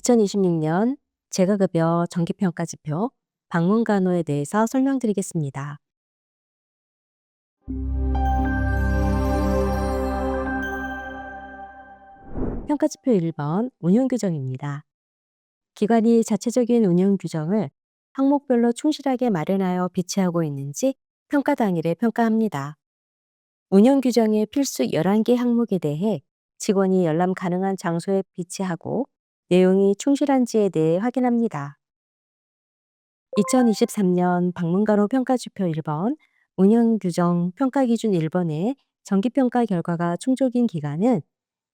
2026년 재가급여 정기평가 지표 방문간호에 대해서 설명드리겠습니다. 평가지표 1번 운영규정입니다. 기관이 자체적인 운영규정을 항목별로 충실하게 마련하여 비치하고 있는지 평가 당일에 평가합니다. 운영규정의 필수 11개 항목에 대해 직원이 열람 가능한 장소에 비치하고 내용이 충실한지에 대해 확인합니다. 2023년 방문간호 평가지표 1번 운영규정 평가기준 1번의 정기평가 결과가 충족인 기관은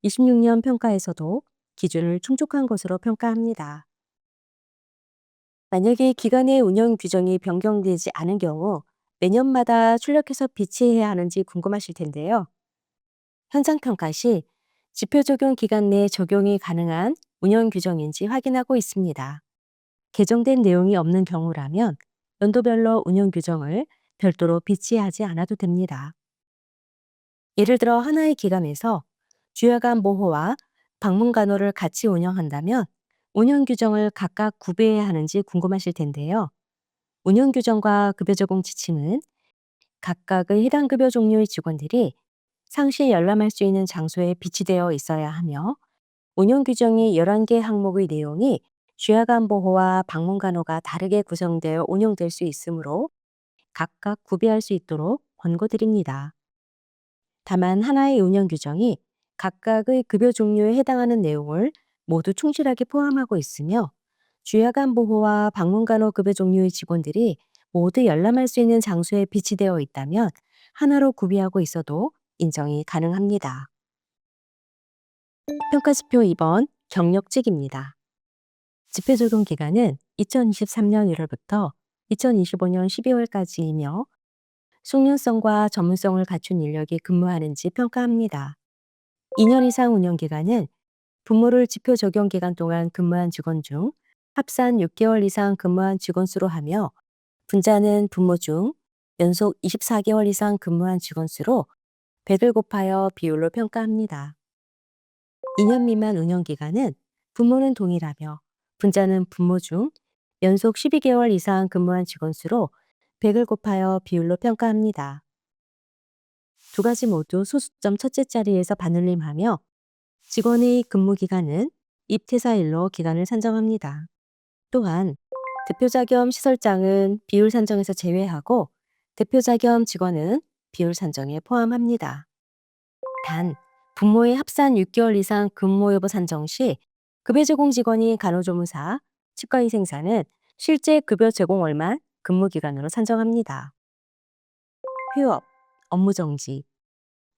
26년 평가에서도 기준을 충족한 것으로 평가합니다. 만약에 기관의 운영 규정이 변경되지 않은 경우 매년마다 출력해서 비치해야 하는지 궁금하실 텐데요. 현장 평가 시 지표 적용 기간 내 적용이 가능한 운영 규정인지 확인하고 있습니다. 개정된 내용이 없는 경우라면 연도별로 운영 규정을 별도로 비치하지 않아도 됩니다. 예를 들어 하나의 기관에서 주야간 보호와 방문 간호를 같이 운영한다면 운영 규정을 각각 구비해야 하는지 궁금하실 텐데요. 운영 규정과 급여 제공 지침은 각각의 해당 급여 종류의 직원들이 상시 열람할 수 있는 장소에 비치되어 있어야 하며 운영 규정의 11개 항목의 내용이 주야간 보호와 방문 간호가 다르게 구성되어 운영될 수 있으므로 각각 구비할 수 있도록 권고드립니다. 다만 하나의 운영 규정이 각각의 급여 종류에 해당하는 내용을 모두 충실하게 포함하고 있으며 주야간 보호와 방문 간호 급여 종류의 직원들이 모두 열람할 수 있는 장소에 비치되어 있다면 하나로 구비하고 있어도 인정이 가능합니다. 평가지표 2번 경력직입니다. 지표 적용 기간은 2023년 1월부터 2025년 12월까지이며 숙련성과 전문성을 갖춘 인력이 근무하는지 평가합니다. 2년 이상 운영 기간은 분모를 지표 적용 기간 동안 근무한 직원 중 합산 6개월 이상 근무한 직원 수로 하며 분자는 분모 중 연속 24개월 이상 근무한 직원 수로 100을 곱하여 비율로 평가합니다. 2년 미만 운영 기간은 분모는 동일하며 분자는 분모 중 연속 12개월 이상 근무한 직원 수로 100을 곱하여 비율로 평가합니다. 두 가지 모두 소수점 첫째 자리에서 반올림하며 직원의 근무 기간은 입퇴사일로 기간을 산정합니다. 또한 대표자 겸 시설장은 비율 산정에서 제외하고 대표자 겸 직원은 비율 산정에 포함합니다. 단, 분모의 합산 6개월 이상 근무 여부 산정 시 급여 제공 직원이 간호조무사, 치과의생사는 실제 급여 제공 월만 근무 기간으로 산정합니다. 휴업, 업무 정지,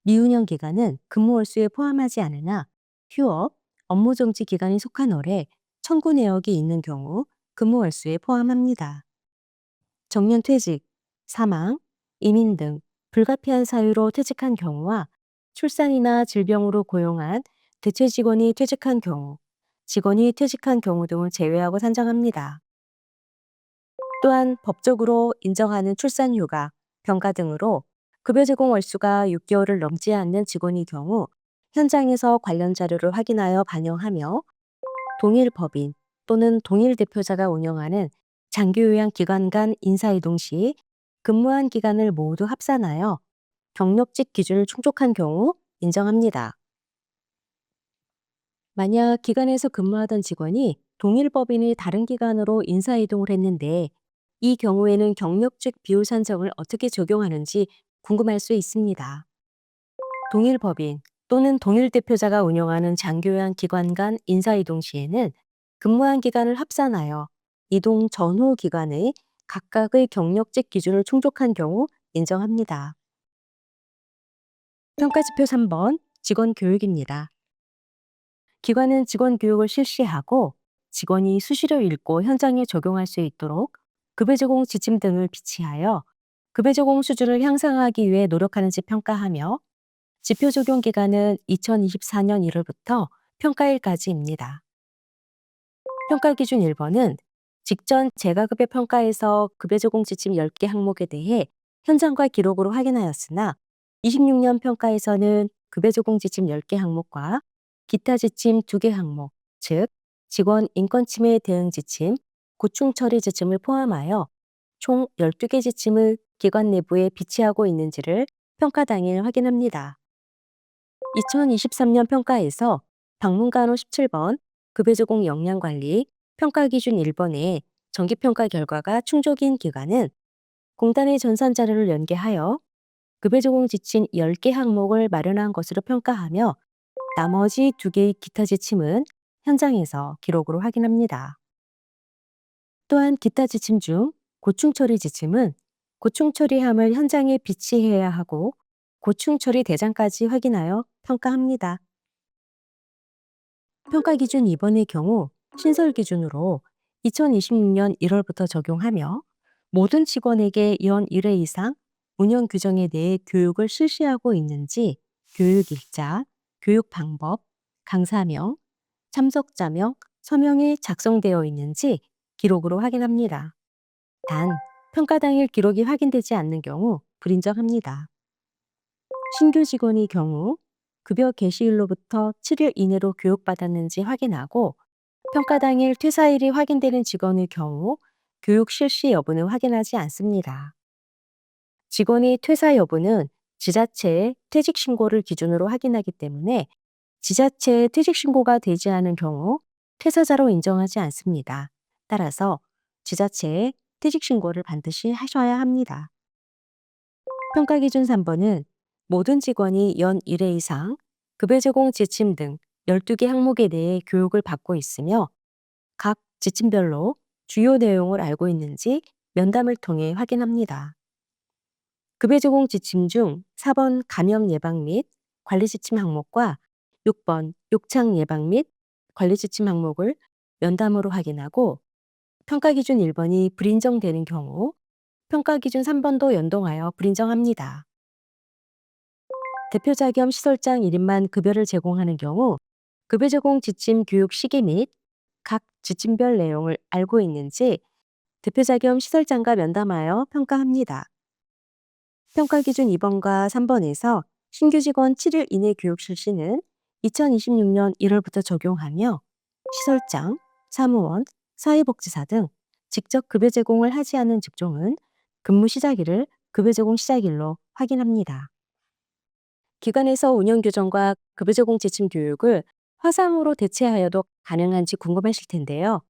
미운영 기간은 근무 월수에 포함하지 않으나 휴업, 업무 정지 기간이 속한 월에 청구 내역이 있는 경우 근무 월수에 포함합니다. 정년 퇴직, 사망, 이민 등 불가피한 사유로 퇴직한 경우와 출산이나 질병으로 고용한 대체 직원이 퇴직한 경우, 직원이 퇴직한 경우 등을 제외하고 산정합니다. 또한 법적으로 인정하는 출산휴가, 병가 등으로 급여 제공 월수가 6개월을 넘지 않는 직원의 경우 현장에서 관련 자료를 확인하여 반영하며 동일 법인 또는 동일 대표자가 운영하는 장기요양 기관 간 인사이동 시 근무한 기간을 모두 합산하여 경력직 기준을 충족한 경우 인정합니다. 만약 기관에서 근무하던 직원이 동일 법인의 다른 기관으로 인사이동을 했는데 이 경우에는 경력직 비율 산정을 어떻게 적용하는지 궁금할 수 있습니다. 동일 법인 또는 동일 대표자가 운영하는 장교양 기관 간 인사이동 시에는 근무한 기간을 합산하여 이동 전후 기간의 각각의 경력직 기준을 충족한 경우 인정합니다. 평가지표 3번 직원 교육입니다. 기관은 직원 교육을 실시하고 직원이 수시로 읽고 현장에 적용할 수 있도록 급여 제공 지침 등을 비치하여 급여 제공 수준을 향상하기 위해 노력하는지 평가하며 지표 적용 기간은 2024년 1월부터 평가일까지입니다. 평가 기준 1번은 직전 재가급여 평가에서 급여 제공 지침 10개 항목에 대해 현장과 기록으로 확인하였으나 26년 평가에서는 급여 제공 지침 10개 항목과 기타 지침 2개 항목, 즉 직원 인권침해 대응 지침, 고충 처리 지침을 포함하여 총 12개 지침을 기관 내부에 비치하고 있는지를 평가 당일 확인합니다. 2023년 평가에서 방문간호 17번 급여 제공 역량 관리 평가 기준 1번의 정기평가 결과가 충족인 기관은 공단의 전산 자료를 연계하여 급여 제공 지침 10개 항목을 마련한 것으로 평가하며 나머지 2개의 기타 지침은 현장에서 기록으로 확인합니다. 또한 기타 지침 중 고충 처리 지침은 고충 처리함을 현장에 비치해야 하고 고충 처리 대상까지 확인하여 평가합니다. 평가 기준 2번의 경우 신설 기준으로 2026년 1월부터 적용하며 모든 직원에게 연 1회 이상 운영 규정에 대해 교육을 실시하고 있는지 교육 일자, 교육 방법, 강사명, 참석자명, 서명이 작성되어 있는지 기록으로 확인합니다. 단, 평가 당일 기록이 확인되지 않는 경우 불인정합니다. 신규 직원의 경우 급여 개시일로부터 7일 이내로 교육받았는지 확인하고 평가 당일 퇴사일이 확인되는 직원의 경우 교육 실시 여부는 확인하지 않습니다. 직원의 퇴사 여부는 지자체의 퇴직 신고를 기준으로 확인하기 때문에 지자체의 퇴직 신고가 되지 않은 경우 퇴사자로 인정하지 않습니다. 따라서 지자체의 퇴직 신고를 반드시 하셔야 합니다. 평가 기준 3번은 모든 직원이 연 1회 이상 급여 제공 지침 등 12개 항목에 대해 교육을 받고 있으며 각 지침별로 주요 내용을 알고 있는지 면담을 통해 확인합니다. 급여 제공 지침 중 4번 감염 예방 및 관리 지침 항목과 6번 욕창 예방 및 관리 지침 항목을 면담으로 확인하고 평가 기준 1번이 불인정되는 경우 평가 기준 3번도 연동하여 불인정합니다. 대표자 겸 시설장 1인만 급여를 제공하는 경우 급여 제공 지침 교육 시기 및 각 지침별 내용을 알고 있는지 대표자 겸 시설장과 면담하여 평가합니다. 평가 기준 2번과 3번에서 신규 직원 7일 이내 교육 실시는 2026년 1월부터 적용하며 시설장, 사무원, 사회복지사 등 직접 급여 제공을 하지 않은 직종은 근무 시작일을 급여 제공 시작일로 확인합니다. 기관에서 운영 규정과 급여 제공 지침 교육을 화상으로 대체하여도 가능한지 궁금하실 텐데요.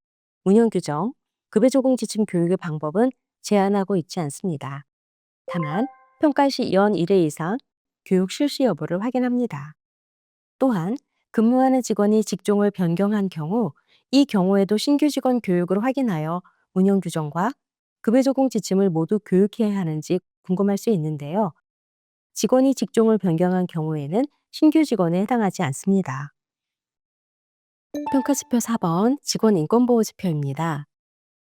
운영 규정, 급여 제공 지침 교육의 방법은 제한하고 있지 않습니다. 다만 평가 시 연 1회 이상 교육 실시 여부를 확인합니다. 또한 근무하는 직원이 직종을 변경한 경우 이 경우에도 신규 직원 교육을 확인하여 운영 규정과 급여 제공 지침을 모두 교육해야 하는지 궁금할 수 있는데요. 직원이 직종을 변경한 경우에는 신규 직원에 해당하지 않습니다. 평가지표 4번 직원 인권보호 지표입니다.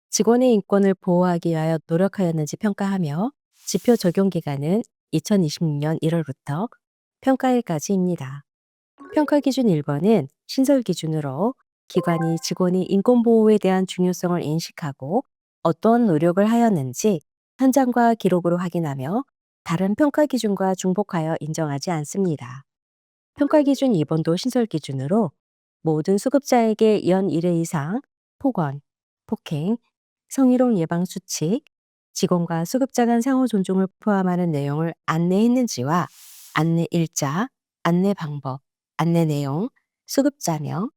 직원의 인권을 보호하기 위하여 노력하였는지 평가하며 지표 적용 기간은 2026년 1월부터 평가일까지입니다. 평가 기준 1번은 신설 기준으로 기관이 직원이 인권보호에 대한 중요성을 인식하고 어떤 노력을 하였는지 현장과 기록으로 확인하며 다른 평가 기준과 중복하여 인정하지 않습니다. 평가 기준 2번도 신설 기준으로 모든 수급자에게 연 1회 이상 폭언, 폭행, 성희롱 예방 수칙, 직원과 수급자 간 상호 존중을 포함하는 내용을 안내했는지와 안내 일자, 안내 방법, 안내 내용, 수급자명,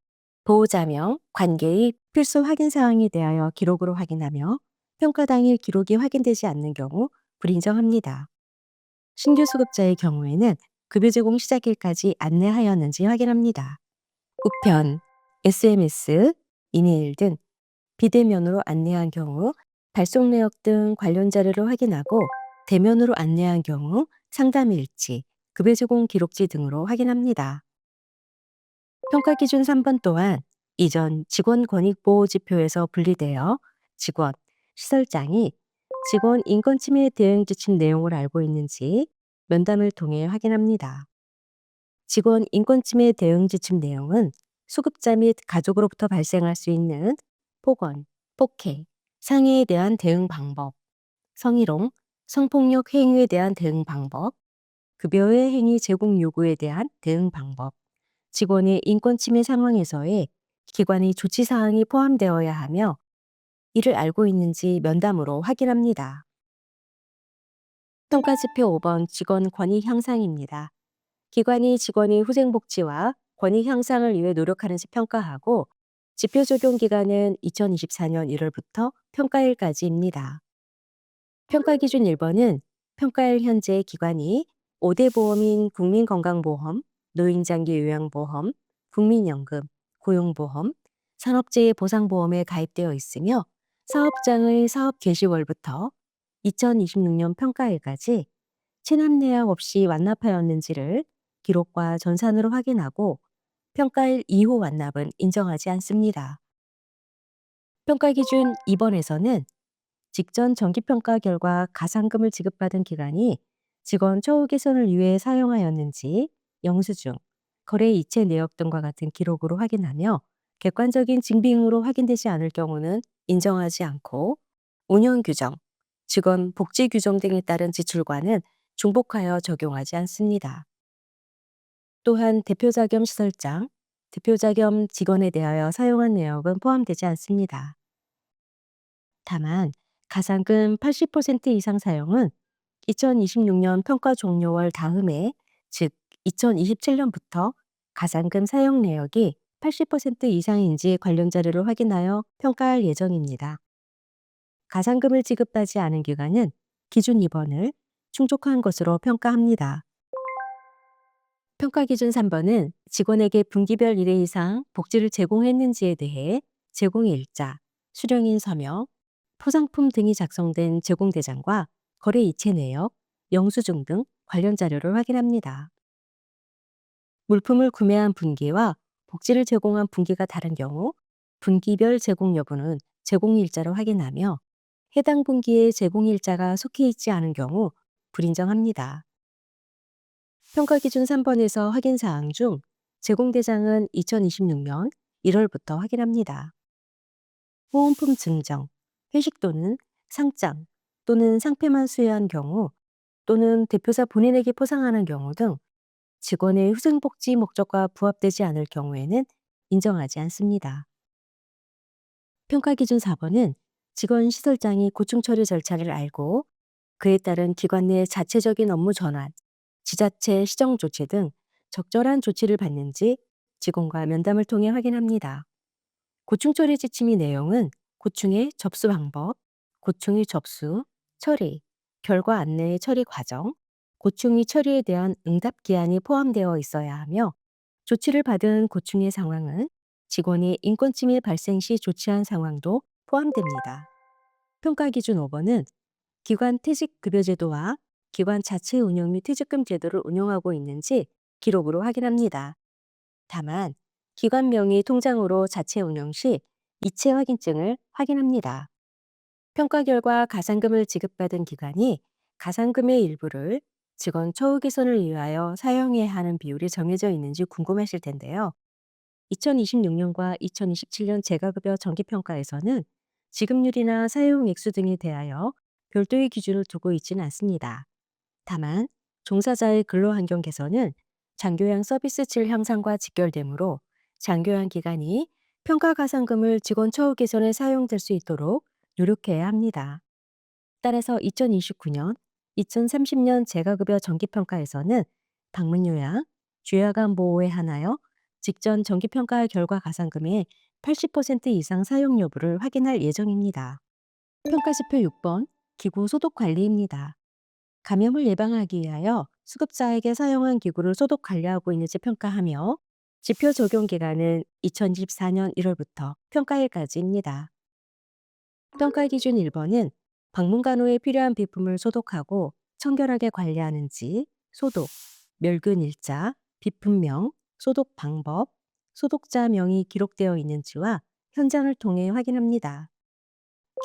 보호자명, 관계의 필수 확인 사항에 대하여 기록으로 확인하며 평가 당일 기록이 확인되지 않는 경우 불인정합니다. 신규 수급자의 경우에는 급여 제공 시작일까지 안내하였는지 확인합니다. 우편, SMS, 이메일 등 비대면으로 안내한 경우 발송 내역 등 관련 자료를 확인하고 대면으로 안내한 경우 상담 일지, 급여 제공 기록지 등으로 확인합니다. 평가 기준 3번 또한 이전 직원 권익 보호 지표에서 분리되어 직원, 시설장이 직원 인권 침해 대응 지침 내용을 알고 있는지 면담을 통해 확인합니다. 직원 인권 침해 대응 지침 내용은 수급자 및 가족으로부터 발생할 수 있는 폭언, 폭행, 상해에 대한 대응 방법, 성희롱, 성폭력 행위에 대한 대응 방법, 급여의 행위 제공 요구에 대한 대응 방법, 직원의 인권 침해 상황에서의 기관의 조치 사항이 포함되어야 하며 이를 알고 있는지 면담으로 확인합니다. 평가 지표 5번 직원 권익 향상입니다. 기관이 직원의 후생복지와 권익 향상을 위해 노력하는지 평가하고 지표 적용 기간은 2024년 1월부터 평가일까지입니다. 평가 기준 1번은 평가일 현재 기관이 5대 보험인 국민건강보험, 노인장기 요양보험, 국민연금, 고용보험, 산업재해 보상보험에 가입되어 있으며 사업장의 사업 개시월부터 2026년 평가일까지 체납 내역 없이 완납하였는지를 기록과 전산으로 확인하고 평가일 이후 완납은 인정하지 않습니다. 평가 기준 2번에서는 직전 정기평가 결과 가산금을 지급받은 기간이 직원 처우 개선을 위해 사용하였는지 영수증, 거래 이체 내역 등과 같은 기록으로 확인하며 객관적인 증빙으로 확인되지 않을 경우는 인정하지 않고 운영 규정, 직원 복지 규정 등에 따른 지출과는 중복하여 적용하지 않습니다. 또한 대표자 겸 시설장, 대표자 겸 직원에 대하여 사용한 내역은 포함되지 않습니다. 다만 가산금 80% 이상 사용은 2026년 평가 종료월 다음해, 즉 2027년부터 가산금 사용 내역이 80% 이상인지 관련 자료를 확인하여 평가할 예정입니다. 가산금을 지급하지 않은 기관은 기준 2번을 충족한 것으로 평가합니다. 평가 기준 3번은 직원에게 분기별 1회 이상 복지를 제공했는지에 대해 제공일자, 수령인 서명, 포상품 등이 작성된 제공대장과 거래 이체 내역, 영수증 등 관련 자료를 확인합니다. 물품을 구매한 분기와 복지를 제공한 분기가 다른 경우 분기별 제공 여부는 제공일자로 확인하며 해당 분기에 제공일자가 속해 있지 않은 경우 불인정합니다. 평가 기준 3번에서 확인 사항 중 제공대장은 2026년 1월부터 확인합니다. 호원품 증정, 회식 또는 상장 또는 상패만 수여한 경우 또는 대표자 본인에게 포상하는 경우 등 직원의 후생복지 목적과 부합되지 않을 경우에는 인정하지 않습니다. 평가 기준 4번은 직원 시설장이 고충 처리 절차를 알고 그에 따른 기관 내 자체적인 업무 전환, 지자체 시정 조치 등 적절한 조치를 받는지 직원과 면담을 통해 확인합니다. 고충 처리 지침의 내용은 고충의 접수 방법, 고충의 접수, 처리, 결과 안내의 처리 과정, 고충의 처리에 대한 응답 기한이 포함되어 있어야 하며 조치를 받은 고충의 상황은 직원이 인권침해 발생 시 조치한 상황도 포함됩니다. 평가 기준 5번은 기관 퇴직급여제도와 기관 자체 운영 및 퇴직금 제도를 운영하고 있는지 기록으로 확인합니다. 다만 기관 명의 통장으로 자체 운영 시 이체 확인증을 확인합니다. 평가 결과 가산금을 지급받은 기관이 가산금의 일부를 직원 처우 개선을 위하여 사용해야 하는 비율이 정해져 있는지 궁금하실 텐데요. 2026년과 2027년 재가급여 정기평가에서는 지급률이나 사용 액수 등에 대하여 별도의 기준을 두고 있지는 않습니다. 다만 종사자의 근로환경 개선은 장교양 서비스 질 향상과 직결되므로 장교양 기관이 평가 가산금을 직원 처우 개선에 사용될 수 있도록 노력해야 합니다. 따라서 2029년, 2030년 재가급여 정기평가에서는 방문요양, 주야간 보호에 한하여 직전 정기평가 결과 가산금의 80% 이상 사용 여부를 확인할 예정입니다. 평가지표 6번 기구 소독 관리입니다. 감염을 예방하기 위하여 수급자에게 사용한 기구를 소독 관리하고 있는지 평가하며 지표 적용 기간은 2024년 1월부터 평가일까지입니다. 평가 기준 1번은 방문간 후에 필요한 비품을 소독하고 청결하게 관리하는지 소독, 멸균 일자, 비품명, 소독 방법, 소독자 명이 기록되어 있는지와 현장을 통해 확인합니다.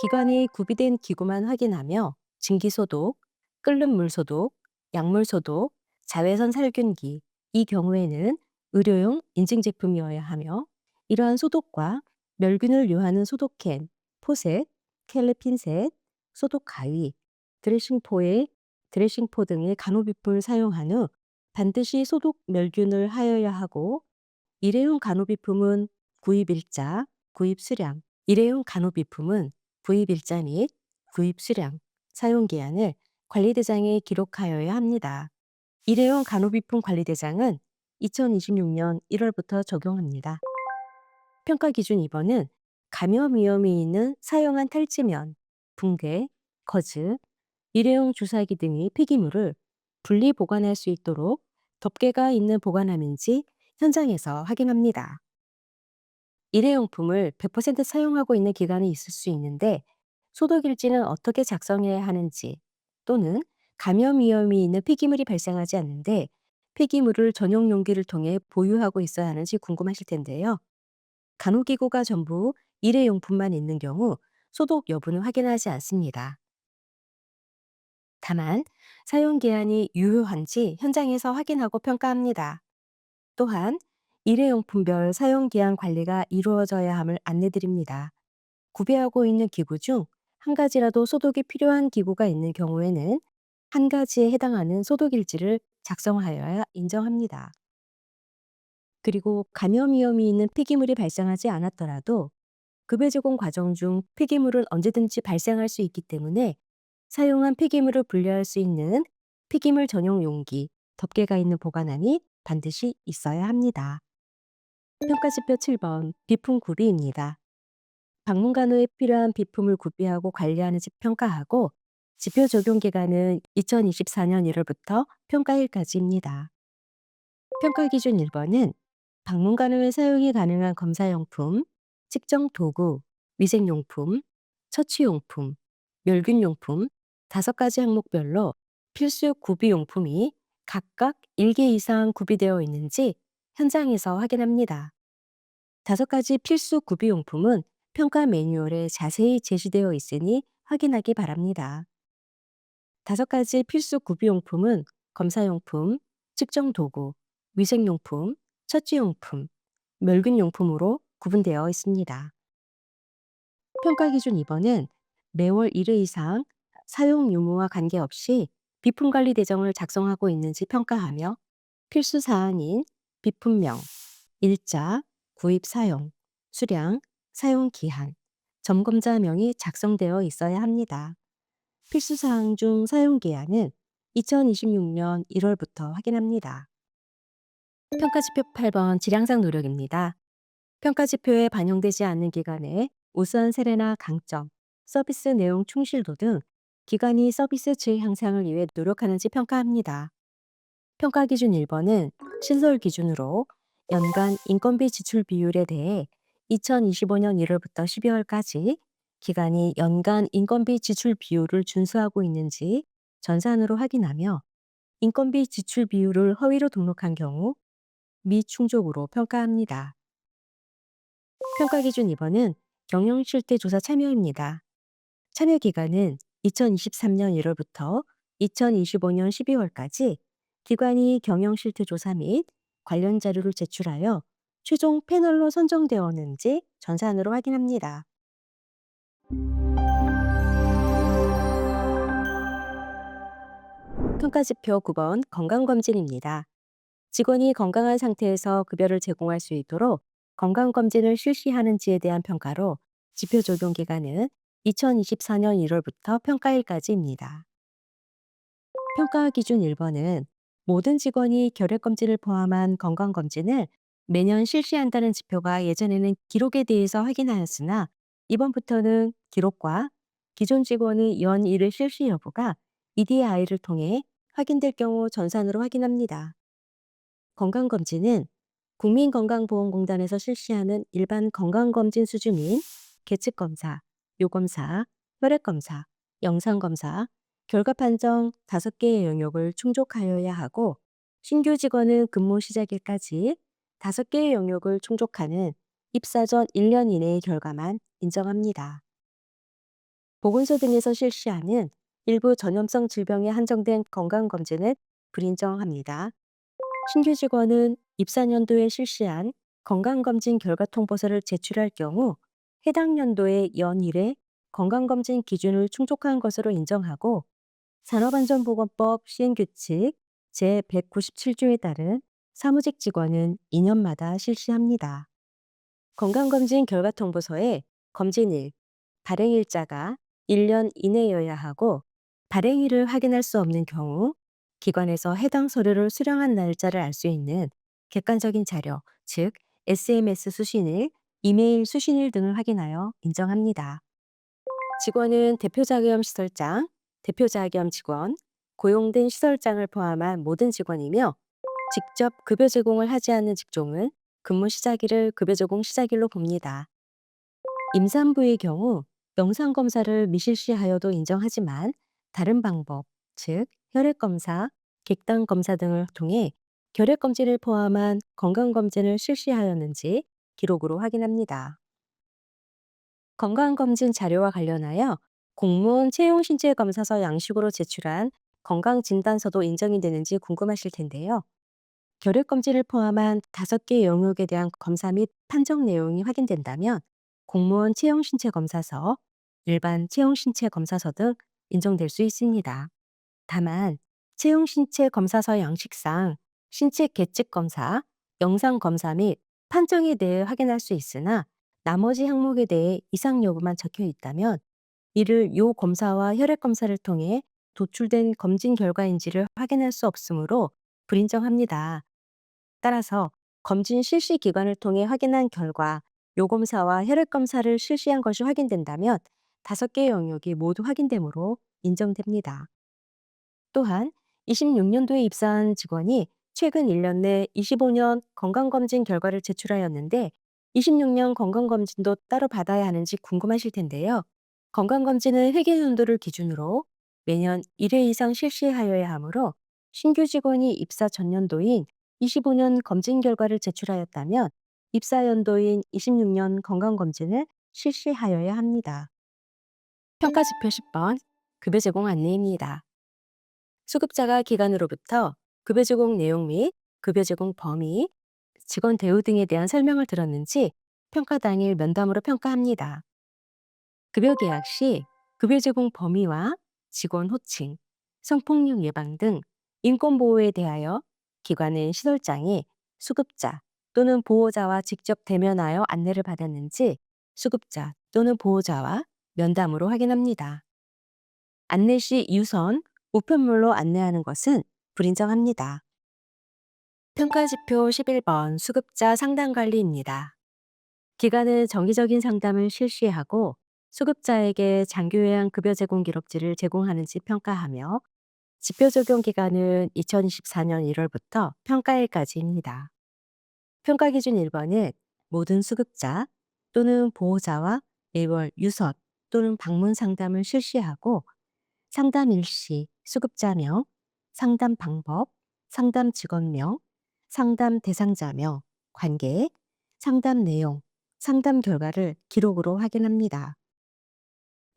기관이 구비된 기구만 확인하며 증기소독, 끓는 물소독, 약물소독, 자외선 살균기, 이 경우에는 의료용 인증제품이어야 하며 이러한 소독과 멸균을 요하는 소독캔, 포셋, 캘리 핀셋, 소독 가위, 드레싱 포에 드레싱포 등의 간호비품을 사용한 후 반드시 소독 멸균을 하여야 하고 일회용 간호비품은 구입일자, 구입수량, 일회용 간호비품은 구입일자 및 구입수량, 사용기한을 관리대장에 기록하여야 합니다. 일회용 간호비품 관리대장은 2026년 1월부터 적용합니다. 평가기준 2번은 감염 위험이 있는 사용한 탈지면, 붕괴, 거즈, 일회용 주사기 등의 폐기물을 분리 보관할 수 있도록 덮개가 있는 보관함인지 현장에서 확인합니다. 일회용품을 100% 사용하고 있는 기간이 있을 수 있는데 소독일지는 어떻게 작성해야 하는지 또는 감염 위험이 있는 폐기물이 발생하지 않는데 폐기물을 전용 용기를 통해 보유하고 있어야 하는지 궁금하실 텐데요. 간호기구가 전부 일회용품만 있는 경우 소독 여부는 확인하지 않습니다. 다만 사용 기한이 유효한지 현장에서 확인하고 평가합니다. 또한 일회용품별 사용 기한 관리가 이루어져야 함을 안내드립니다. 구비하고 있는 기구 중 한 가지라도 소독이 필요한 기구가 있는 경우에는 한 가지에 해당하는 소독일지를 작성하여야 인정합니다. 그리고 감염 위험이 있는 폐기물이 발생하지 않았더라도 급여 제공 과정 중 폐기물은 언제든지 발생할 수 있기 때문에 사용한 폐기물을 분리할 수 있는 폐기물 전용 용기, 덮개가 있는 보관함이 반드시 있어야 합니다. 평가지표 7번 비품 구비입니다. 방문간호에 필요한 비품을 구비하고 관리하는지 평가하고 지표 적용 기간은 2024년 1월부터 평가일까지입니다. 평가 기준 1번은 방문간호에 사용이 가능한 검사용품, 측정 도구, 위생용품, 처치용품, 멸균용품 5가지 항목별로 필수 구비용품이 각각 1개 이상 구비되어 있는지 현장에서 확인합니다. 5가지 필수 구비용품은 평가 매뉴얼에 자세히 제시되어 있으니 확인하기 바랍니다. 5가지 필수 구비용품은 검사용품, 측정 도구, 위생용품, 처치용품, 멸균용품으로 구분되어 있습니다. 평가 기준 2번은 매월 1회 이상 사용 유무와 관계없이 비품 관리 대정을 작성하고 있는지 평가하며 필수 사항인 비품명, 일자, 구입 사용, 수량, 사용 기한, 점검자명이 작성되어 있어야 합니다. 필수 사항 중 사용 기한은 2026년 1월부터 확인합니다. 평가지표 8번 질량상 노력입니다. 평가지표에 반영되지 않는 기간에 우수한 사례나 강점, 서비스 내용 충실도 등 기관이 서비스 질 향상을 위해 노력하는지 평가합니다. 평가 기준 1번은 신설 기준으로 연간 인건비 지출 비율에 대해 2025년 1월부터 12월까지 기관이 연간 인건비 지출 비율을 준수하고 있는지 전산으로 확인하며 인건비 지출 비율을 허위로 등록한 경우 미충족으로 평가합니다. 평가 기준 2번은 경영 실태 조사 참여입니다. 참여 기간은 2023년 1월부터 2025년 12월까지 기관이 경영 실태 조사 및 관련 자료를 제출하여 최종 패널로 선정되었는지 전산으로 확인합니다. 평가지표 9번 건강검진입니다. 직원이 건강한 상태에서 급여를 제공할 수 있도록 건강검진을 실시하는지에 대한 평가로 지표 적용 기간은 2024년 1월부터 평가일까지입니다. 평가 기준 1번은 모든 직원이 결핵검진을 포함한 건강검진을 매년 실시한다는 지표가 예전에는 기록에 대해서 확인하였으나 이번부터는 기록과 기존 직원의 연일의 실시 여부가 EDI를 통해 확인될 경우 전산으로 확인합니다. 건강검진은 국민건강보험공단에서 실시하는 일반 건강검진 수준인 계측검사, 요검사, 혈액검사, 영상검사, 결과판정 5개의 영역을 충족하여야 하고 신규 직원은 근무 시작일까지 5개의 영역을 충족하는 입사 전 1년 이내의 결과만 인정합니다. 보건소 등에서 실시하는 일부 전염성 질병에 한정된 건강검진을 불인정합니다. 신규 직원은 입사 년도에 실시한 건강검진 결과 통보서를 제출할 경우 해당 연도의 연일에 건강검진 기준을 충족한 것으로 인정하고 산업안전보건법 시행규칙 제197조에 따른 사무직 직원은 2년마다 실시합니다. 건강검진 결과통보서에 검진일, 발행일자가 1년 이내여야 하고 발행일을 확인할 수 없는 경우 기관에서 해당 서류를 수령한 날짜를 알 수 있는 객관적인 자료, 즉 SMS 수신일, 이메일 수신일 등을 확인하여 인정합니다. 직원은 대표자 겸 시설장, 대표자 겸 직원, 고용된 시설장을 포함한 모든 직원이며 직접 급여 제공을 하지 않는 직종은 근무 시작일을 급여 제공 시작일로 봅니다. 임산부의 경우 영상검사를 미실시하여도 인정하지만 다른 방법, 즉 혈액검사, 객단검사 등을 통해 결핵검진을 포함한 건강검진을 실시하였는지 기록으로 확인합니다. 건강검진 자료와 관련하여 공무원 채용신체검사서 양식으로 제출한 건강진단서도 인정이 되는지 궁금하실 텐데요. 결핵검진을 포함한 5개 영역에 대한 검사 및 판정 내용이 확인된다면 공무원 채용신체검사서, 일반 채용신체검사서 등 인정될 수 있습니다. 다만 채용신체검사서 양식상 신체 계측검사, 영상검사 및 판정에 대해 확인할 수 있으나 나머지 항목에 대해 이상 여부만 적혀 있다면 이를 요 검사와 혈액검사를 통해 도출된 검진 결과인지를 확인할 수 없으므로 불인정합니다. 따라서 검진 실시 기관을 통해 확인한 결과 요검사와 혈액검사를 실시한 것이 확인된다면 5개 영역이 모두 확인되므로 인정됩니다. 또한 26년도에 입사한 직원이 최근 1년 내 25년 건강검진 결과를 제출하였는데 26년 건강검진도 따로 받아야 하는지 궁금하실 텐데요. 건강검진은 회계연도를 기준으로 매년 1회 이상 실시하여야 하므로 신규 직원이 입사 전년도인 25년 검진 결과를 제출하였다면 입사 연도인 26년 건강검진을 실시하여야 합니다. 평가지표 10번 급여 제공 안내입니다. 수급자가 기관으로부터 급여 제공 내용 및 급여 제공 범위, 직원 대우 등에 대한 설명을 들었는지 평가 당일 면담으로 평가합니다. 급여 계약 시 급여 제공 범위와 직원 호칭, 성폭력 예방 등 인권 보호에 대하여 기관은 시설장이 수급자 또는 보호자와 직접 대면하여 안내를 받았는지 수급자 또는 보호자와 면담으로 확인합니다. 안내 시 유선, 우편물로 안내하는 것은 불인정합니다. 평가지표 11번 수급자 상담관리입니다. 기관은 정기적인 상담을 실시하고 수급자에게 장기요양 급여 제공 기록지를 제공하는지 평가하며 지표 적용 기간은 2024년 1월부터 평가일까지입니다. 평가 기준 1번은 모든 수급자 또는 보호자와 매월 유선 또는 방문 상담을 실시하고 상담 일시 수급자명, 상담 방법, 상담 직원명, 상담 대상자명, 관계, 상담 내용, 상담 결과를 기록으로 확인합니다.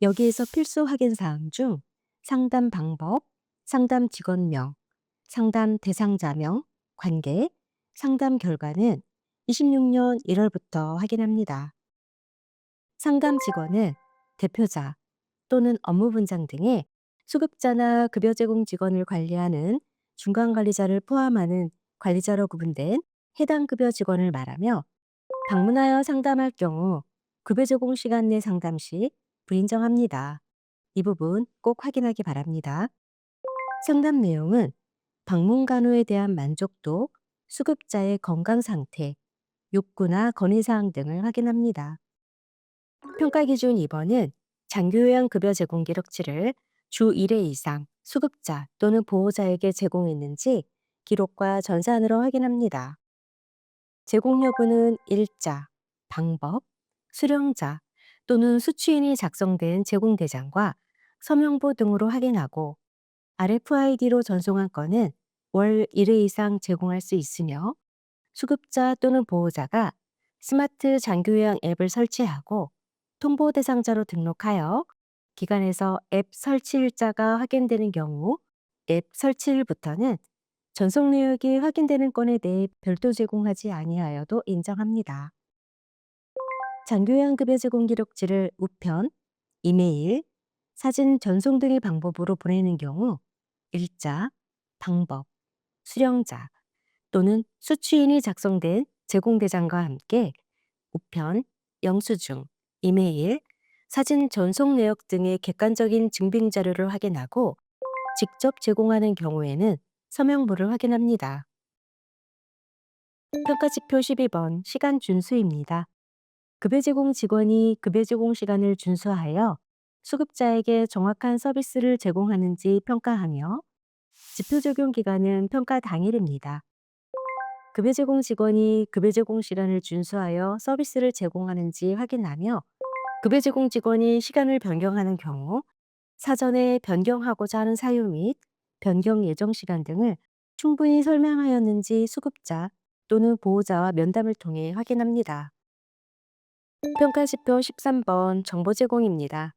여기에서 필수 확인 사항 중 상담 방법, 상담 직원명, 상담 대상자명, 관계, 상담 결과는 26년 1월부터 확인합니다. 상담 직원은 대표자 또는 업무분장 등의 수급자나 급여 제공 직원을 관리하는 중간관리자를 포함하는 관리자로 구분된 해당 급여 직원을 말하며 방문하여 상담할 경우 급여 제공 시간 내 상담 시 불인정합니다. 이 부분 꼭 확인하기 바랍니다. 상담 내용은 방문 간호에 대한 만족도, 수급자의 건강 상태, 욕구나 건의사항 등을 확인합니다. 평가 기준 2번은 장기요양 급여 제공 기록지를 주 1회 이상 수급자 또는 보호자에게 제공했는지 기록과 전산으로 확인합니다. 제공 여부는 일자, 방법, 수령자 또는 수취인이 작성된 제공 대장과 서명부 등으로 확인하고 RFID로 전송한 건은 월 1회 이상 제공할 수 있으며 수급자 또는 보호자가 스마트 장기요양 앱을 설치하고 통보 대상자로 등록하여 기관에서 앱 설치일자가 확인되는 경우 앱 설치일부터는 전송 내역이 확인되는 건에 대해 별도 제공하지 아니하여도 인정합니다. 장기요양급여 제공 기록지를 우편, 이메일, 사진 전송 등의 방법으로 보내는 경우 일자, 방법, 수령자 또는 수취인이 작성된 제공 대장과 함께 우편, 영수증, 이메일, 사진 전송 내역 등의 객관적인 증빙 자료를 확인하고 직접 제공하는 경우에는 서명부를 확인합니다. 평가지표 12번 시간 준수입니다. 급여 제공 직원이 급여 제공 시간을 준수하여 수급자에게 정확한 서비스를 제공하는지 평가하며 지표 적용 기간은 평가 당일입니다. 급여 제공 직원이 급여 제공 시간을 준수하여 서비스를 제공하는지 확인하며 급여 제공 직원이 시간을 변경하는 경우 사전에 변경하고자 하는 사유 및 변경 예정 시간 등을 충분히 설명하였는지 수급자 또는 보호자와 면담을 통해 확인합니다. 평가지표 13번 정보 제공입니다.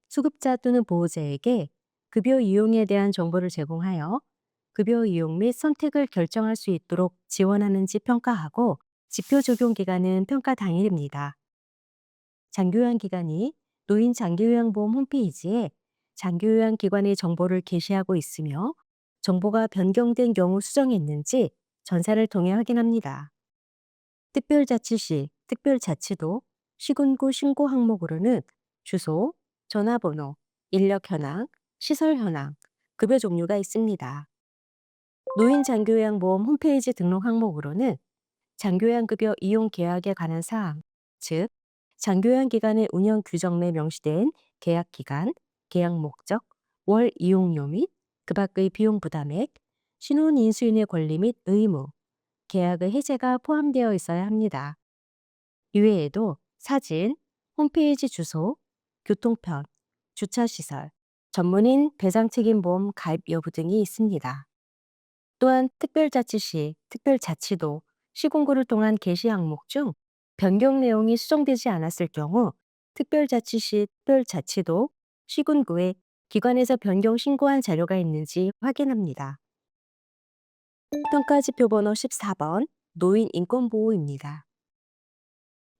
수급자 또는 보호자에게 급여 이용에 대한 정보를 제공하여 급여 이용 및 선택을 결정할 수 있도록 지원하는지 평가하고 지표 적용 기간은 평가 당일입니다. 장기요양 기간이 노인 장기요양보험 홈페이지에 장기요양기관의 정보를 게시하고 있으며 정보가 변경된 경우 수정했는지 전산을 통해 확인합니다. 특별자치시, 특별자치도, 시군구 신고 항목으로는 주소, 전화번호, 인력 현황, 시설 현황, 급여 종류가 있습니다. 노인장기요양보험 홈페이지 등록 항목으로는 장기요양급여 이용 계약에 관한 사항, 즉 장기요양기관의 운영 규정 내 명시된 계약 기간, 계약 목적, 월 이용료 및 그 밖의 비용 부담액, 신혼 인수인의 권리 및 의무, 계약의 해제가 포함되어 있어야 합니다. 이외에도 사진, 홈페이지 주소, 교통편, 주차시설, 전문인 배상책임보험 가입 여부 등이 있습니다. 또한 특별자치시, 특별자치도, 시군구를 통한 게시 항목 중 변경 내용이 수정되지 않았을 경우 특별자치시, 특별자치도, 시군구에 기관에서 변경 신고한 자료가 있는지 확인합니다. 평가지표 번호 14번 노인 인권보호입니다.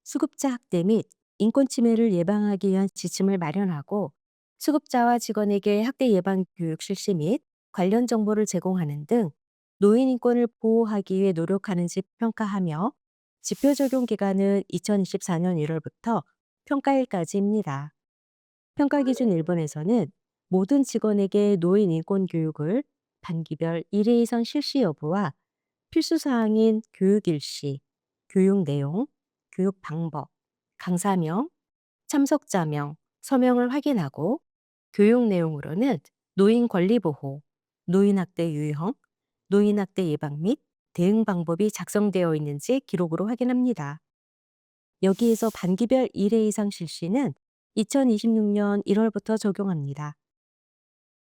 수급자 학대 및 인권 침해를 예방하기 위한 지침을 마련하고 수급자와 직원에게 학대 예방 교육 실시 및 관련 정보를 제공하는 등 노인 인권을 보호하기 위해 노력하는지 평가하며 지표 적용 기간은 2024년 1월부터 평가일까지입니다. 평가 기준 1번에서는 모든 직원에게 노인 인권 교육을 단기별 1회 이상 실시 여부와 필수 사항인 교육 일시, 교육 내용, 교육 방법, 강사명, 참석자명, 서명을 확인하고 교육 내용으로는 노인 권리 보호, 노인학대 유형, 노인학대 예방 및 대응 방법이 작성되어 있는지 기록으로 확인합니다. 여기에서 반기별 1회 이상 실시는 2026년 1월부터 적용합니다.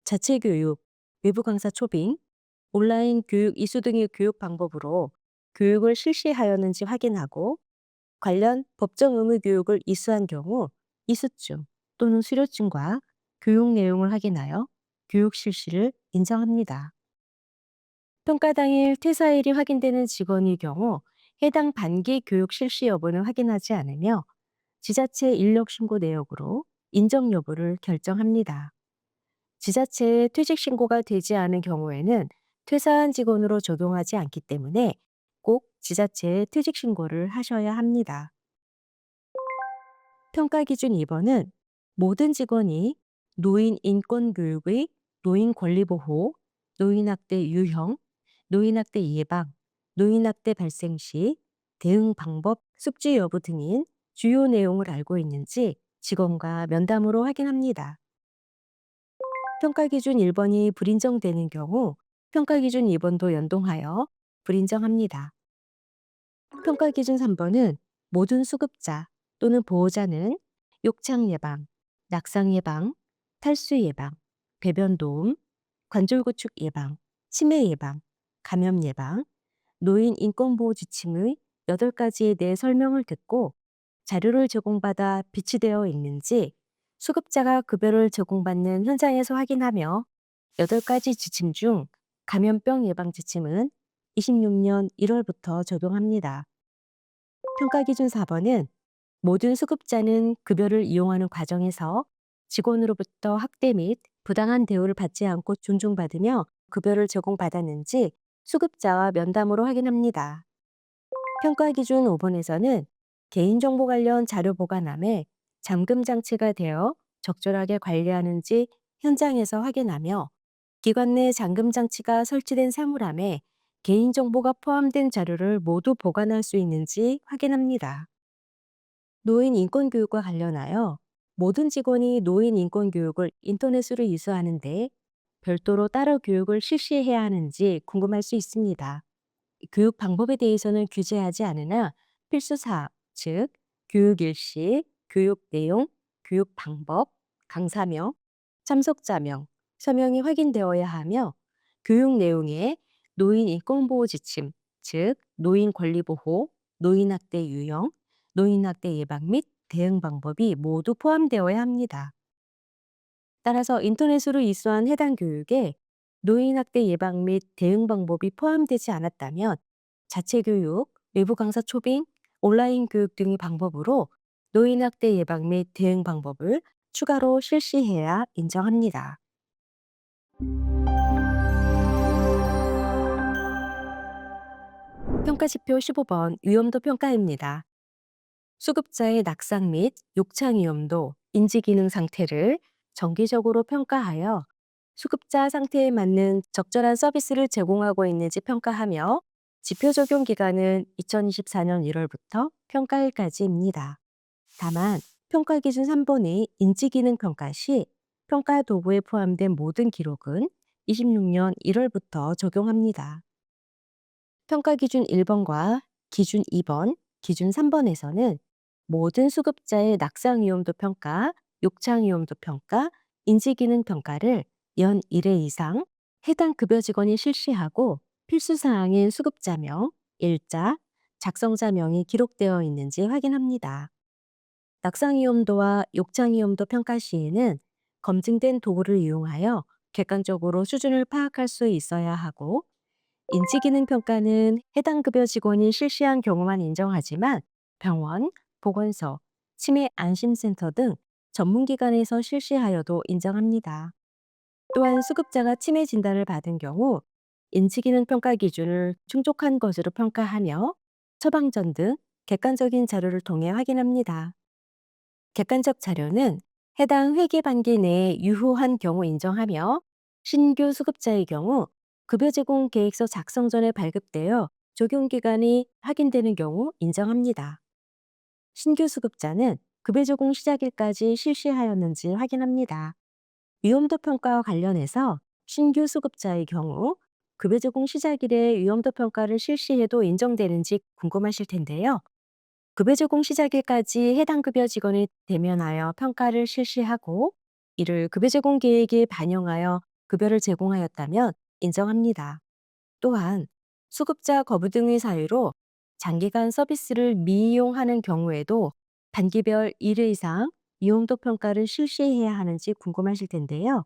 자체 교육, 외부 강사 초빙, 온라인 교육 이수 등의 교육 방법으로 교육을 실시하였는지 확인하고 관련 법정 의무 교육을 이수한 경우 이수증 또는 수료증과 교육 내용을 확인하여 교육 실시를 인정합니다. 평가 당일 퇴사일이 확인되는 직원의 경우 해당 반기 교육 실시 여부는 확인하지 않으며 지자체 인력 신고 내역으로 인정 여부를 결정합니다. 지자체에 퇴직 신고가 되지 않은 경우에는 퇴사한 직원으로 적용하지 않기 때문에 꼭 지자체에 퇴직 신고를 하셔야 합니다. 평가 기준 2번은 모든 직원이 노인 인권 교육의 노인 권리 보호, 노인학대 유형, 노인학대 예방, 노인학대 발생 시 대응 방법, 숙지 여부 등인 주요 내용을 알고 있는지 직원과 면담으로 확인합니다. 평가 기준 1번이 불인정되는 경우 평가 기준 2번도 연동하여 불인정합니다. 평가 기준 3번은 모든 수급자 또는 보호자는 욕창 예방, 낙상 예방, 탈수 예방, 배변 도움, 관절 구축 예방, 치매 예방, 감염 예방, 노인 인권보호 지침의 8가지에 대해 설명을 듣고 자료를 제공받아 비치되어 있는지 수급자가 급여를 제공받는 현장에서 확인하며 8가지 지침 중 감염병 예방 지침은 26년 1월부터 적용합니다. 평가 기준 4번은 모든 수급자는 급여를 이용하는 과정에서 직원으로부터 학대 및 부당한 대우를 받지 않고 존중받으며 급여를 제공받았는지 수급자와 면담으로 확인합니다. 평가 기준 5번에서는 개인정보 관련 자료 보관함에 잠금 장치가 되어 적절하게 관리하는지 현장에서 확인하며 기관 내 잠금 장치가 설치된 사물함에 개인정보가 포함된 자료를 모두 보관할 수 있는지 확인합니다. 노인 인권 교육과 관련하여 모든 직원이 노인 인권 교육을 인터넷으로 이수하는데 별도로 따로 교육을 실시해야 하는지 궁금할 수 있습니다. 교육 방법에 대해서는 규제하지 않으나 필수 사항, 즉 교육 일시, 교육 내용, 교육 방법, 강사명, 참석자명, 서명이 확인되어야 하며 교육 내용에 노인 인권보호 지침, 즉 노인 권리 보호, 노인 학대 유형, 노인 학대 예방 및 대응 방법이 모두 포함되어야 합니다. 따라서 인터넷으로 이수한 해당 교육에 노인 학대 예방 및 대응 방법이 포함되지 않았다면 자체 교육, 외부 강사 초빙, 온라인 교육 등의 방법으로 노인 학대 예방 및 대응 방법을 추가로 실시해야 인정합니다. 평가 지표 15번 위험도 평가입니다. 수급자의 낙상 및 욕창 위험도, 인지 기능 상태를 정기적으로 평가하여 수급자 상태에 맞는 적절한 서비스를 제공하고 있는지 평가하며 지표 적용 기간은 2024년 1월부터 평가일까지입니다. 다만 평가 기준 3번의 인지 기능 평가 시 평가 도구에 포함된 모든 기록은 26년 1월부터 적용합니다. 평가 기준 1번과 기준 2번, 기준 3번에서는 모든 수급자의 낙상 위험도 평가, 욕창 위험도 평가, 인지 기능 평가를 연 1회 이상 해당 급여 직원이 실시하고 필수 사항인 수급자명, 일자, 작성자명이 기록되어 있는지 확인합니다. 낙상 위험도와 욕창 위험도 평가 시에는 검증된 도구를 이용하여 객관적으로 수준을 파악할 수 있어야 하고 인지기능 평가는 해당 급여 직원이 실시한 경우만 인정하지만 병원, 보건소, 치매 안심센터 등 전문기관에서 실시하여도 인정합니다. 또한 수급자가 치매 진단을 받은 경우 인지기능 평가 기준을 충족한 것으로 평가하며 처방전 등 객관적인 자료를 통해 확인합니다. 객관적 자료는 해당 회계 반기 내에 유효한 경우 인정하며 신규 수급자의 경우 급여 제공 계획서 작성 전에 발급되어 적용 기간이 확인되는 경우 인정합니다. 신규 수급자는 급여 제공 시작일까지 실시하였는지 확인합니다. 위험도 평가와 관련해서 신규 수급자의 경우 급여 제공 시작일에 위험도 평가를 실시해도 인정되는지 궁금하실 텐데요. 급여 제공 시작일까지 해당 급여 직원이 대면하여 평가를 실시하고 이를 급여 제공 계획에 반영하여 급여를 제공하였다면 인정합니다. 또한 수급자 거부 등의 사유로 장기간 서비스를 미이용하는 경우에도 단기별 1회 이상 이용도 평가를 실시해야 하는지 궁금하실 텐데요.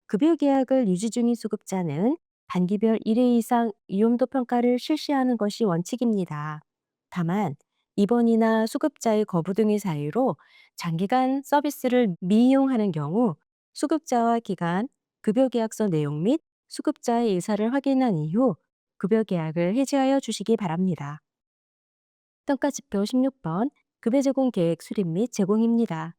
급여 계약을 유지 중인 수급자는 단기별 1회 이상 이용도 평가를 실시하는 것이 원칙입니다. 다만 입원이나 수급자의 거부 등의 사유로 장기간 서비스를 미이용하는 경우 수급자와 기관, 급여 계약서 내용 및 수급자의 의사를 확인한 이후 급여 계약을 해지하여 주시기 바랍니다. 평가지표 16번 급여 제공 계획 수립 및 제공입니다.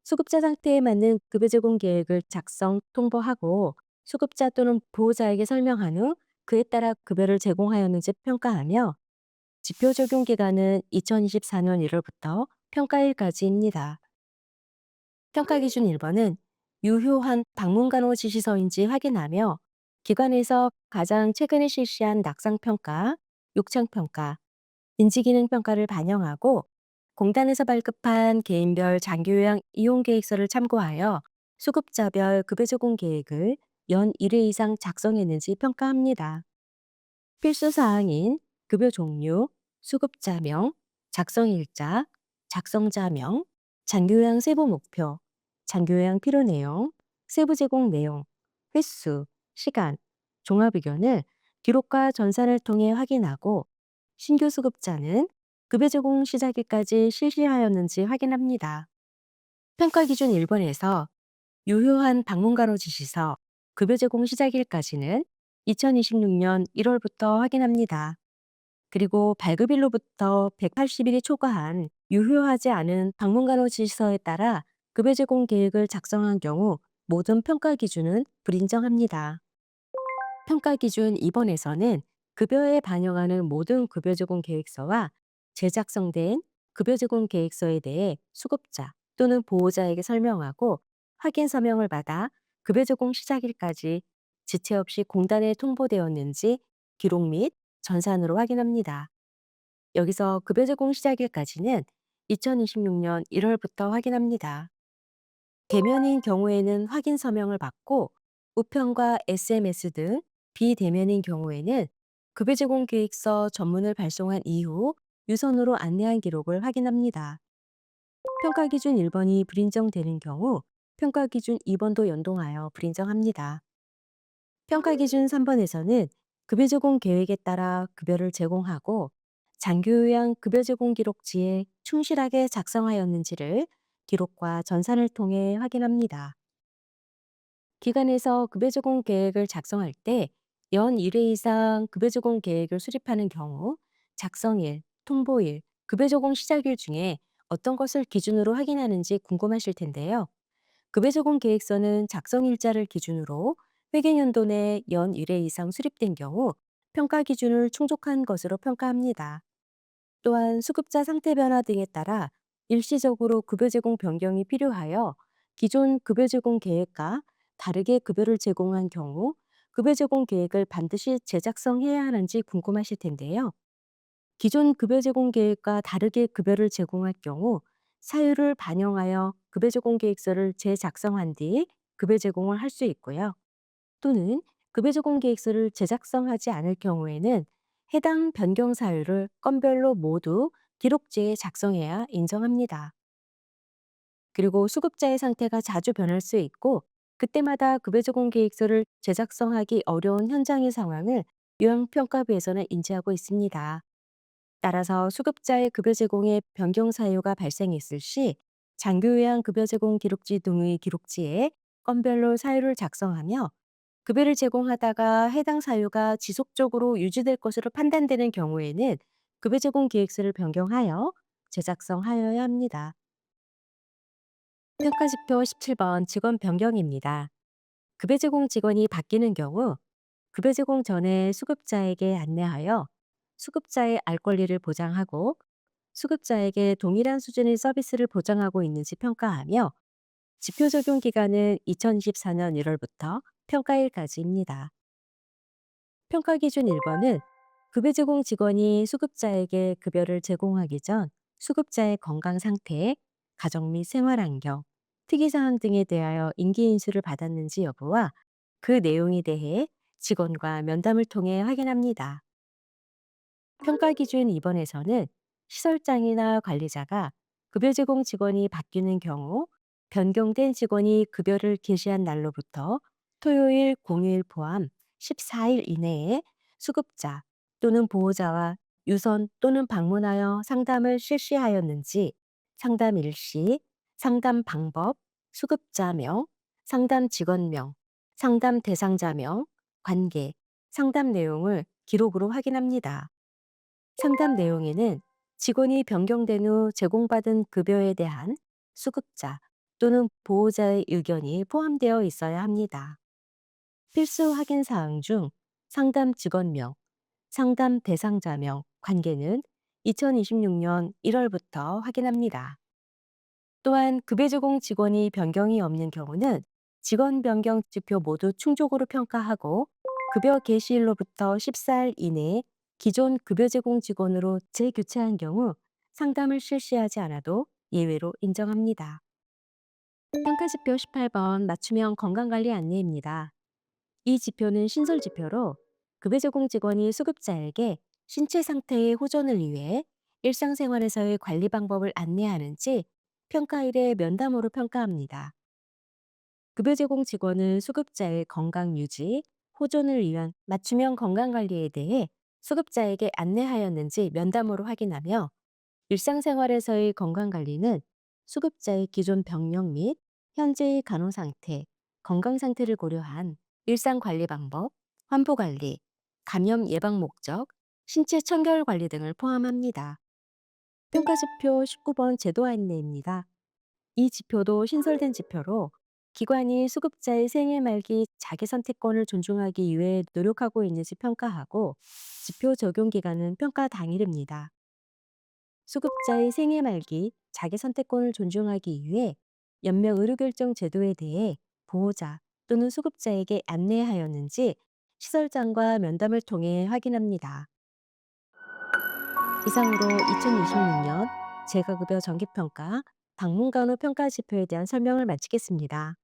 수급자 상태에 맞는 급여 제공 계획을 작성, 통보하고 수급자 또는 보호자에게 설명한 후 그에 따라 급여를 제공하였는지 평가하며 지표 적용 기간은 2024년 1월부터 평가일까지입니다. 평가 기준 1번은 유효한 방문간호 지시서인지 확인하며 기관에서 가장 최근에 실시한 낙상평가, 욕창평가, 인지기능평가를 반영하고 공단에서 발급한 개인별 장기요양 이용계획서를 참고하여 수급자별 급여 제공 계획을 연 1회 이상 작성했는지 평가합니다. 필수 사항인 급여 종류, 수급자명, 작성일자, 작성자명, 장기요양 세부 목표, 장기요양 필요 내용, 세부 제공 내용, 횟수, 시간, 종합 의견을 기록과 전산을 통해 확인하고 신규 수급자는 급여 제공 시작일까지 실시하였는지 확인합니다. 평가 기준 1번에서 유효한 방문간호 지시서 급여 제공 시작일까지는 2026년 1월부터 확인합니다. 그리고 발급일로부터 180일이 초과한 유효하지 않은 방문간호 지시서에 따라 급여 제공 계획을 작성한 경우 모든 평가 기준은 불인정합니다. 평가 기준 2번에서는 급여에 반영하는 모든 급여 제공 계획서와 재작성된 급여 제공 계획서에 대해 수급자 또는 보호자에게 설명하고 확인 서명을 받아 급여 제공 시작일까지 지체 없이 공단에 통보되었는지 기록 및 전산으로 확인합니다. 여기서 급여 제공 시작일까지는 2026년 1월부터 확인합니다. 대면인 경우에는 확인 서명을 받고 우편과 SMS 등 비대면인 경우에는 급여 제공 계획서 전문을 발송한 이후 유선으로 안내한 기록을 확인합니다. 평가 기준 1번이 불인정되는 경우 평가 기준 2번도 연동하여 불인정합니다. 평가 기준 3번에서는 급여 제공 계획에 따라 급여를 제공하고 장기요양 급여 제공 기록지에 충실하게 작성하였는지를 기록과 전산을 통해 확인합니다. 기관에서 급여 제공 계획을 작성할 때 연 1회 이상 급여 제공 계획을 수립하는 경우 작성일, 통보일, 급여 제공 시작일 중에 어떤 것을 기준으로 확인하는지 궁금하실 텐데요. 급여 제공 계획서는 작성 일자를 기준으로 회계연도 내 연 1회 이상 수립된 경우 평가 기준을 충족한 것으로 평가합니다. 또한 수급자 상태 변화 등에 따라 일시적으로 급여 제공 변경이 필요하여 기존 급여 제공 계획과 다르게 급여를 제공한 경우 급여 제공 계획을 반드시 재작성해야 하는지 궁금하실 텐데요. 기존 급여 제공 계획과 다르게 급여를 제공할 경우 사유를 반영하여 급여 제공 계획서를 재작성한 뒤 급여 제공을 할 수 있고요. 또는 급여 제공 계획서를 재작성하지 않을 경우에는 해당 변경 사유를 건별로 모두 기록지에 작성해야 인정합니다. 그리고 수급자의 상태가 자주 변할 수 있고 그때마다 급여 제공 계획서를 재작성하기 어려운 현장의 상황을 요양평가부에서는 인지하고 있습니다. 따라서 수급자의 급여 제공에 변경 사유가 발생했을 시 장기요양 급여 제공 기록지 등의 기록지에 건별로 사유를 작성하며 급여를 제공하다가 해당 사유가 지속적으로 유지될 것으로 판단되는 경우에는 급여 제공 계획서를 변경하여 재작성하여야 합니다. 평가지표 17번 직원 변경입니다. 급여 제공 직원이 바뀌는 경우 급여 제공 전에 수급자에게 안내하여 수급자의 알 권리를 보장하고 수급자에게 동일한 수준의 서비스를 보장하고 있는지 평가하며 지표 적용 기간은 2024년 1월부터 평가일까지입니다. 평가 기준 1번은 급여 제공 직원이 수급자에게 급여를 제공하기 전 수급자의 건강 상태, 가정 및 생활 환경, 특이 사항 등에 대하여 인기 인수를 받았는지 여부와 그 내용에 대해 직원과 면담을 통해 확인합니다. 평가 기준 2번에서는 시설장이나 관리자가 급여 제공 직원이 바뀌는 경우 변경된 직원이 급여를 개시한 날로부터 토요일, 공휴일 포함 14일 이내에 수급자 또는 보호자와 유선 또는 방문하여 상담을 실시하였는지 상담 일시, 상담 방법, 수급자명, 상담 직원명, 상담 대상자명, 관계, 상담 내용을 기록으로 확인합니다. 상담 내용에는 직원이 변경된 후 제공받은 급여에 대한 수급자 또는 보호자의 의견이 포함되어 있어야 합니다. 필수 확인 사항 중 상담 직원명, 상담 대상자명, 관계는 2026년 1월부터 확인합니다. 또한 급여 제공 직원이 변경이 없는 경우는 직원 변경 지표 모두 충족으로 평가하고 급여 개시일로부터 14일 이내에 기존 급여 제공 직원으로 재교체한 경우 상담을 실시하지 않아도 예외로 인정합니다. 평가지표 18번 맞춤형 건강관리 안내입니다. 이 지표는 신설 지표로 급여 제공 직원이 수급자에게 신체 상태의 호전을 위해 일상생활에서의 관리 방법을 안내하는지 평가일에 면담으로 평가합니다. 급여 제공 직원은 수급자의 건강 유지, 호전을 위한 맞춤형 건강관리에 대해 수급자에게 안내하였는지 면담으로 확인하며 일상생활에서의 건강관리는 수급자의 기존 병력 및 현재의 간호 상태, 건강 상태를 고려한 일상관리 방법, 환부관리, 감염 예방 목적, 신체 청결 관리 등을 포함합니다. 평가지표 19번 제도 안내입니다. 이 지표도 신설된 지표로 기관이 수급자의 생애 말기 자기 선택권을 존중하기 위해 노력하고 있는지 평가하고 지표 적용 기간은 평가 당일입니다. 수급자의 생애 말기 자기 선택권을 존중하기 위해 연명 의료결정 제도에 대해 보호자 또는 수급자에게 안내하였는지 시설장과 면담을 통해 확인합니다. 이상으로 2026년 재가급여 정기평가 방문간호 평가 지표에 대한 설명을 마치겠습니다.